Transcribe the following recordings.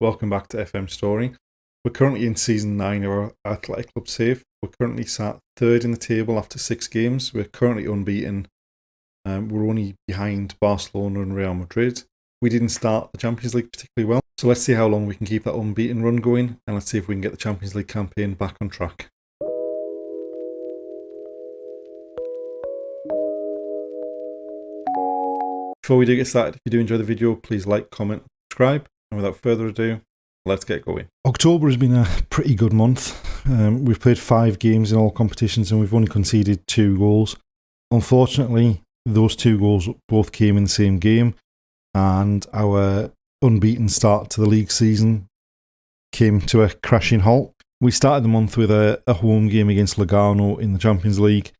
Welcome back to FM Story. We're currently in season 9 of our Athletic Club Save. We're currently sat third in the table after 6 games. We're currently unbeaten. We're only behind Barcelona and Real Madrid. We didn't start the Champions League particularly well, so let's see how long we can keep that unbeaten run going, and let's see if we can get the Champions League campaign back on track. Before we do get started, if you do enjoy the video, please like, comment, subscribe, and without further ado, let's get going. October has been a pretty good month. We've played 5 games in all competitions and we've only conceded 2 goals. Unfortunately, those 2 goals both came in the same game, and our unbeaten start to the league season came to a crashing halt. We started the month with a home game against Liga in the Champions League.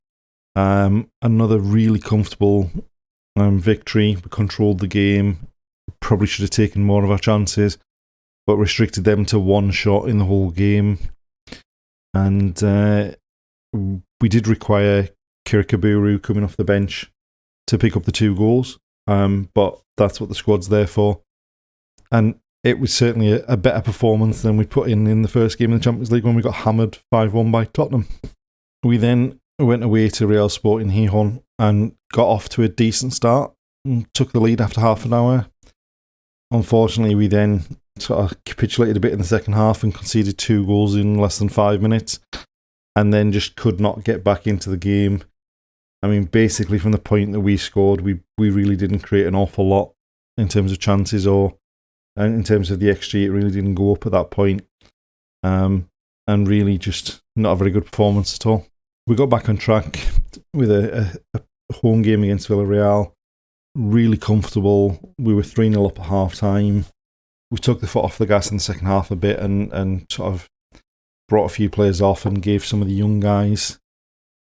Another really comfortable victory. We controlled the game. Probably should have taken more of our chances, but restricted them to 1 shot in the whole game. And we did require Kirikaburu coming off the bench to pick up the 2 goals, but that's what the squad's there for. And it was certainly a better performance than we put in the first game of the Champions League when we got hammered 5-1 by Tottenham. We then went away to Real Sport in Gijón and got off to a decent start and took the lead after half an hour. Unfortunately, we then sort of capitulated a bit in the second half and conceded 2 goals in less than 5 minutes, and then just could not get back into the game. I mean, basically from the point that we scored, we really didn't create an awful lot in terms of chances, or in terms of the XG, it really didn't go up at that point. And really just not a very good performance at all. We got back on track with a home game against Villarreal. Really comfortable. We were 3-0 up at half time. We took the foot off the gas in the second half a bit and sort of brought a few players off and gave some of the young guys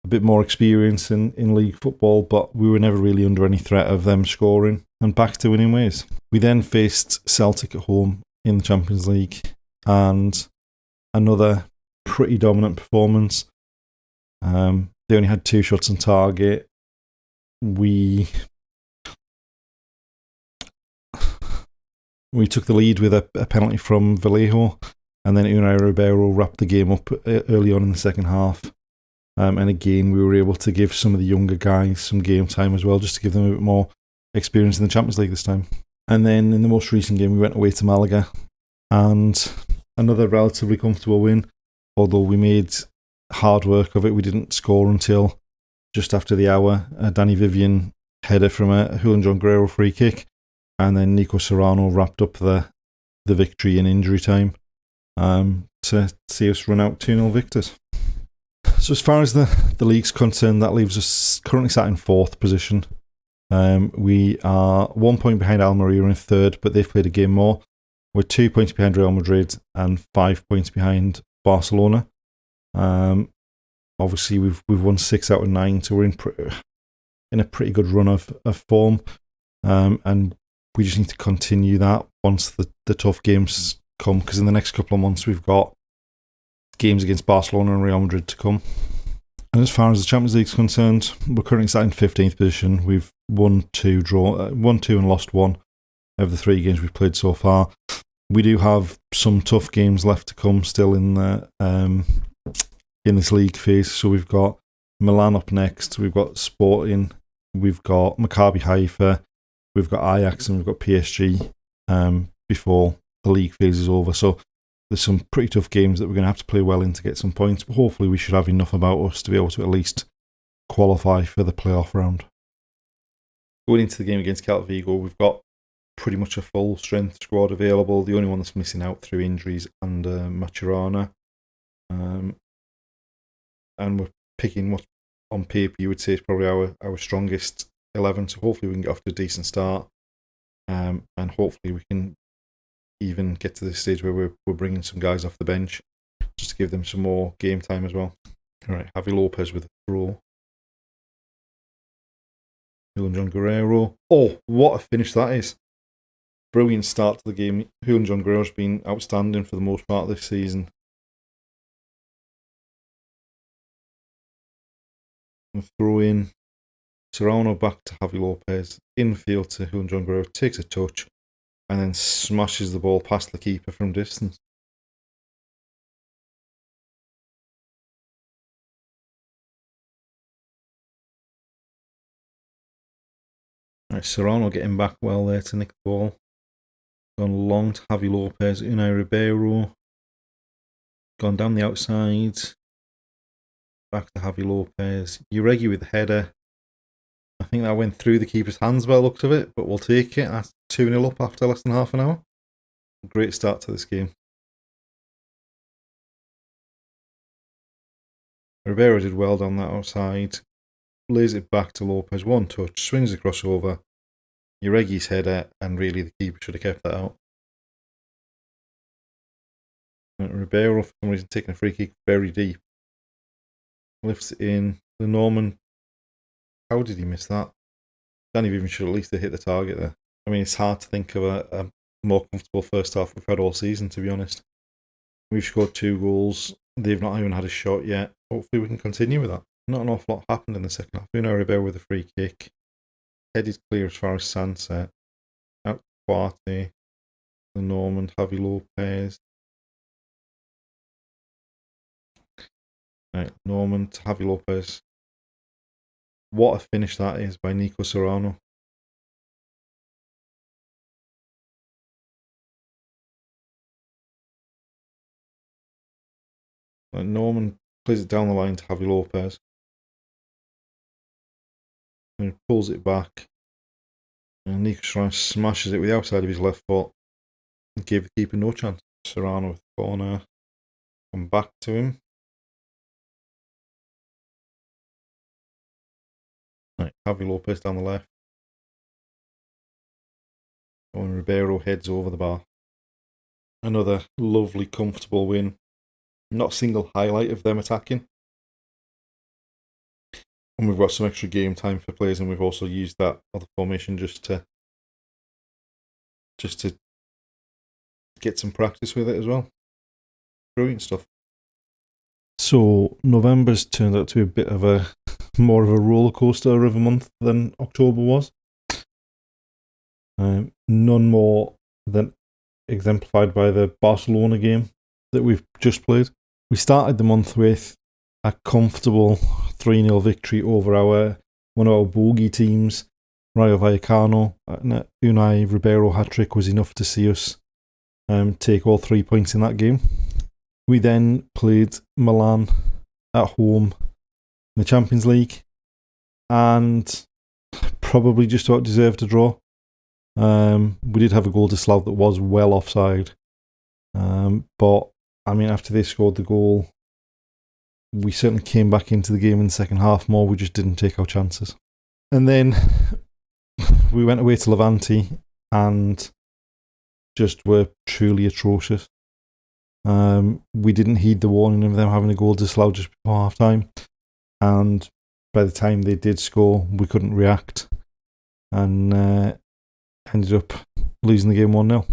a bit more experience in league football, but we were never really under any threat of them scoring and back to winning ways. We then faced Celtic at home in the Champions League, and another pretty dominant performance. They only had 2 shots on target. We took the lead with a penalty from Vallejo, and then Unai Ribeiro wrapped the game up early on in the second half. And again, we were able to give some of the younger guys some game time as well, just to give them a bit more experience in the Champions League this time. And then in the most recent game, we went away to Malaga, and another relatively comfortable win, although we made hard work of it. We didn't score until just after the hour. Danny Vivian header from a Julian John Guerrero free kick, and then Nico Serrano wrapped up the victory in injury time to see us run out 2-0 victors. So as far as the league's concerned, that leaves us currently sat in 4th position. We are 1 point behind Almeria in 3rd, but they've played a game more. We're 2 points behind Real Madrid and 5 points behind Barcelona. Obviously, we've won 6 out of 9, so we're in a pretty good run of form. And we just need to continue that once the tough games come, because in the next couple of months we've got games against Barcelona and Real Madrid to come. And as far as the Champions League is concerned, we're currently sat in 15th position. We've won 2 and lost 1 of the 3 games we've played so far. We do have some tough games left to come still in this league phase. So we've got Milan up next, we've got Sporting, we've got Maccabi Haifa, we've got Ajax, and we've got PSG before the league phase is over. So there's some pretty tough games that we're going to have to play well in to get some points, but hopefully we should have enough about us to be able to at least qualify for the playoff round. Going into the game against Celta Vigo, we've got pretty much a full strength squad available. The only one that's missing out through injuries and Maturana. And we're picking what on paper you would say is probably our strongest 11, so hopefully we can get off to a decent start, and hopefully we can even get to this stage where we're bringing some guys off the bench just to give them some more game time as well. Alright, Javi Lopez with a throw. Julian John Guerrero. Oh, what a finish that is. Brilliant start to the game. Julian John Guerrero's been outstanding for the most part of this season. And throw in. Serrano back to Javi Lopez. Infield to Julian John Guerrero. Takes a touch and then smashes the ball past the keeper from distance. Right, Serrano getting back well there to nick the ball. Gone long to Javi Lopez, Unai Ribeiro. Gone down the outside. Back to Javi Lopez. Uregi with the header. I think that went through the keeper's hands by the looks of it, but we'll take it. That's 2-0 up after less than half an hour. Great start to this game. Ribeiro did well down that outside. Lays it back to Lopez. One touch. Swings the crossover. Uregi's header, and really the keeper should have kept that out. And Ribeiro, for some reason, taking a free kick very deep. Lifts it in. The Norman. How did he miss that? Danny even should at least have hit the target there. I mean, it's hard to think of a more comfortable first half we've had all season, to be honest. We've scored 2 goals. They've not even had a shot yet. Hopefully we can continue with that. Not an awful lot happened in the second half. Unai Ribeiro with a free kick. Headed clear as far as sunset. Out Quarte. The Norman, Javi Lopez. Right, Norman to Javi Lopez. What a finish that is by Nico Serrano. Norman plays it down the line to Javi Lopez. And he pulls it back. And Nico Serrano smashes it with the outside of his left foot. And gave the keeper no chance. Serrano with the corner. Come back to him. Right, Javi Lopez down the left. And Ribeiro heads over the bar. Another lovely, comfortable win. Not a single highlight of them attacking. And we've got some extra game time for players, and we've also used that other formation just to get some practice with it as well. Brilliant stuff. So November's turned out to be a bit of a more of a roller coaster of a month than October was. None more than exemplified by the Barcelona game that we've just played. We started the month with a comfortable 3-0 victory over one of our bogey teams, Rayo Vallecano. Unai Ribeiro hat-trick was enough to see us take all 3 points in that game. We then played Milan at home in the Champions League and probably just about deserved a draw. We did have a goal disallowed that was well offside. But, I mean, after they scored the goal, we certainly came back into the game in the second half more. We just didn't take our chances. And then we went away to Levante and just were truly atrocious. We didn't heed the warning of them having a goal disallowed just before half time. And by the time they did score, we couldn't react. And ended up losing the game 1-0.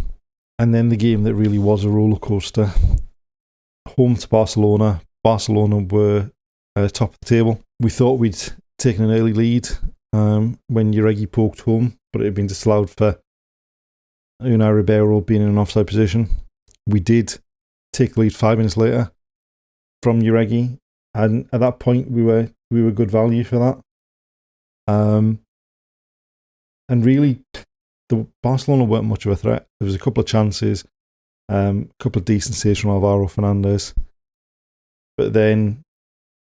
And then the game that really was a roller coaster. Home to Barcelona. Barcelona were top of the table. We thought we'd taken an early lead when Uregi poked home, but it had been disallowed for Unai Ribeiro being in an offside position. We did take the lead 5 minutes later from Uregi, and at that point we were good value for that. And really, the Barcelona weren't much of a threat. There was a couple of chances, a couple of decent saves from Alvaro Fernandez. But then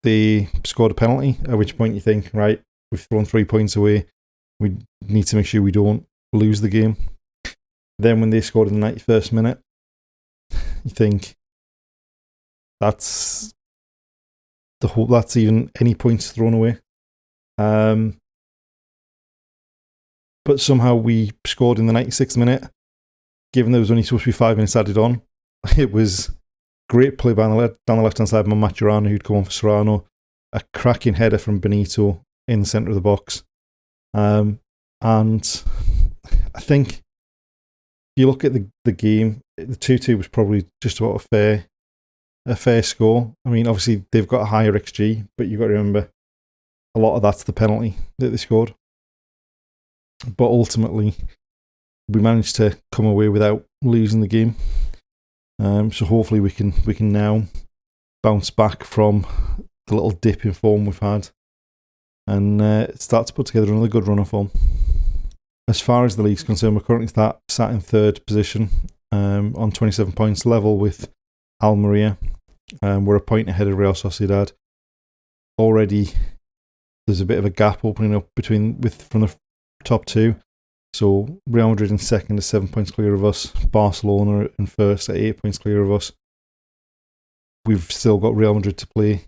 they scored a penalty, at which point you think, right, we've thrown 3 points away. We need to make sure we don't lose the game. Then when they scored in the 91st minute, you think that's even any points thrown away. But somehow we scored in the 96th minute, given there was only supposed to be 5 minutes added on. It was great play down the left-hand side by Mascherano, who'd come on for Serrano. A cracking header from Benito in the centre of the box. And I think if you look at the game, the 2-2 was probably just about a fair score. I mean, obviously they've got a higher XG, but you've got to remember a lot of that's the penalty that they scored. But ultimately, we managed to come away without losing the game. So hopefully we can now bounce back from the little dip in form we've had and start to put together another good run of form. As far as the league's concerned, we're currently sat in third position on 27 points, level with Almeria. We're a point ahead of Real Sociedad. Already there's a bit of a gap opening up from the top two. So Real Madrid in second is 7 points clear of us. Barcelona in first at 8 points clear of us. We've still got Real Madrid to play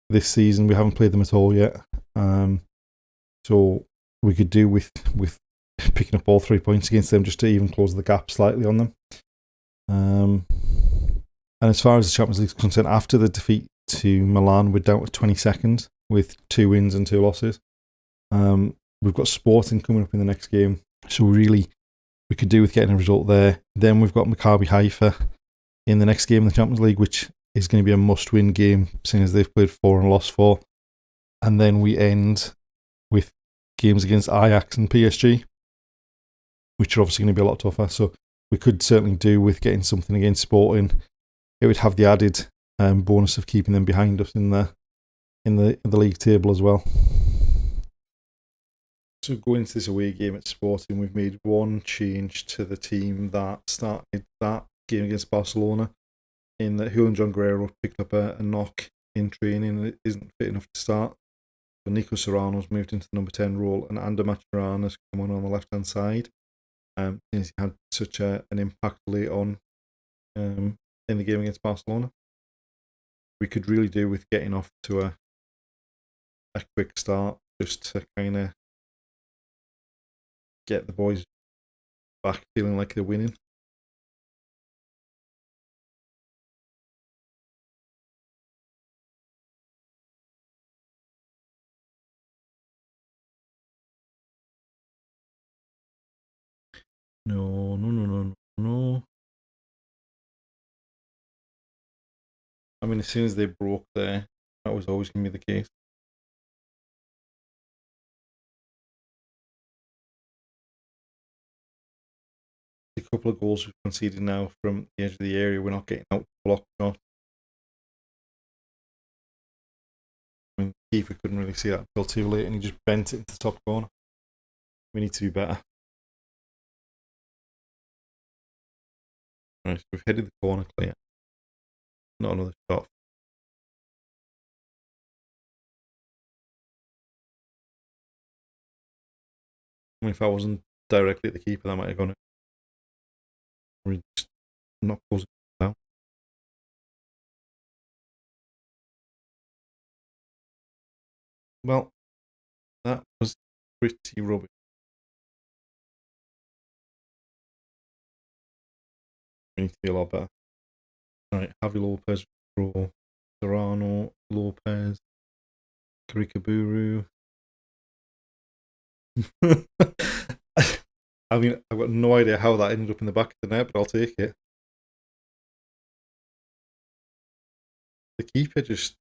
this season. We haven't played them at all yet. So we could do with picking up all 3 points against them just to even close the gap slightly on them. And as far as the Champions League is concerned, after the defeat to Milan, we're down to 22nd with 2 wins and 2 losses. We've got Sporting coming up in the next game, so we could do with getting a result there. Then we've got Maccabi Haifa in the next game in the Champions League, which is going to be a must-win game, seeing as they've played 4 and lost 4. And then we end with games against Ajax and PSG, which are obviously going to be a lot tougher. So we could certainly do with getting something against Sporting. It would have the added bonus of keeping them behind us in the league table as well. So going into this away game at Sporting, we've made one change to the team that started that game against Barcelona, in that Julian John Guerrero picked up a knock in training and it isn't fit enough to start. So Nico Serrano's moved into the number 10 role and Ander Mascherano's come on the left-hand side. Since he had such an impact late on in the game against Barcelona. We could really do with getting off to a quick start just to kind of get the boys back feeling like they're winning. No. I mean, as soon as they broke there, that was always going to be the case. A couple of goals we've conceded now from the edge of the area. We're not getting out block shot. I mean, the keeper couldn't really see that until too late and he just bent it into the top corner. We need to be better. Right, so we've headed the corner clear. Not another shot. I mean, if I wasn't directly at the keeper, that might have gone in. We're just not closing it down. Well, that was pretty rubbish. We need to be a lot better. Alright, Javi Lopez, Pro, Serrano, Lopez, Karikaburu. I mean, I've got no idea how that ended up in the back of the net, but I'll take it. The keeper just...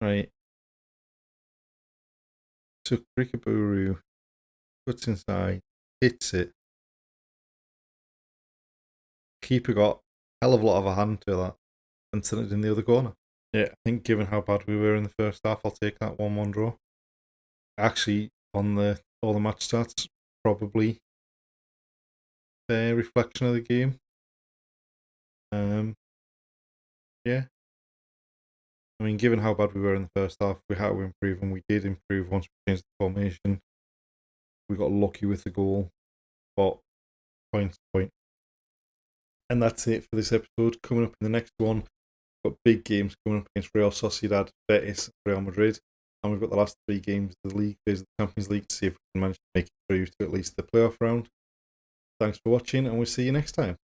Right. So Karikaburu puts inside, hits it. Keeper got a hell of a lot of a hand to that and sent it in the other corner. Yeah, I think given how bad we were in the first half, I'll take that 1-1 draw. Actually, on all the match stats, probably a reflection of the game. Yeah. I mean, given how bad we were in the first half, we had to improve, and we did improve once we changed the formation. We got lucky with the goal, but point. And that's it for this episode. Coming up in the next one, we've got big games coming up against Real Sociedad, Betis, Real Madrid. And we've got the last 3 games of the league, phase of the Champions League, to see if we can manage to make it through to at least the playoff round. Thanks for watching, and we'll see you next time.